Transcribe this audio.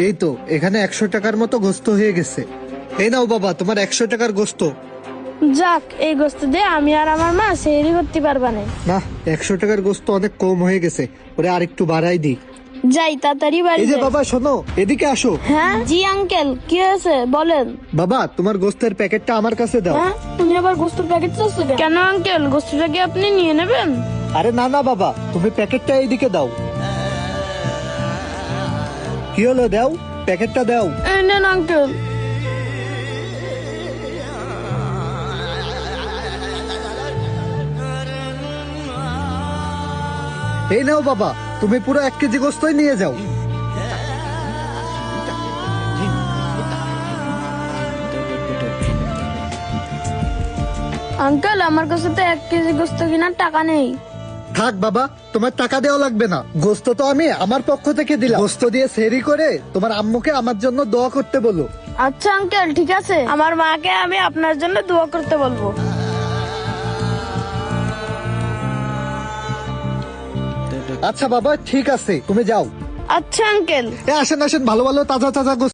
এই তো এখানে 100 টাকার মতো গোস্ত হয়ে গেছে। এই নাও বাবা তোমার 100 টাকার গোস্ত। যাক, এই গোস্ত দিয়ে আমি আর আমার মা সেহরি করতে পারবা না। না, 100 টাকার গোস্ত অনেক কম হয়ে গেছে, ওরে আরেকটু বাড়াই দিই। যাই তাড়াতাড়ি বাড়ি এই যে যাই। বাবা শোনো, এদিকে আসো। হ্যাঁ জি আঙ্কেল, কি হয়েছে বলেন। বাবা তোমার গোস্তের প্যাকেটটা আমার কাছে দাও। হ্যাঁ, তুমি আবার গোস্তের প্যাকেট চাচ্ছো কেন আঙ্কেল? গোস্তটা কি আপনি নিয়ে নেবেন? আরে না না বাবা, তুমি প্যাকেটটা এইদিকে দাও। কি হলো, দাও প্যাকেটটা দাও। এই নেন আঙ্কেল। এই নাও বাবা, তুমি পুরো 1 কেজি গোস্তই নিয়ে যাও। আঙ্কেল, আমার কাছে তো 1 কেজি গোস্ত কেনার টাকা নেই। থাক বাবা, তোমার টাকা দেওয়া লাগবে না, গোস্ত তো আমি আমার পক্ষ থেকে দিলাম। গোস্ত দিয়ে সেহরি করে তোমার আম্মুকে আমার জন্য দোয়া করতে বলো। আচ্ছা আঙ্কেল, ঠিক আছে, আমার মাকে আমি আপনার জন্য দোয়া করতে বলবো। আচ্ছা বাবা ঠিক আছে, তুমি যাও। আচ্ছা আঙ্কেল। আসেন আসেন, ভালো ভালো তাজা তাজা গোস্ত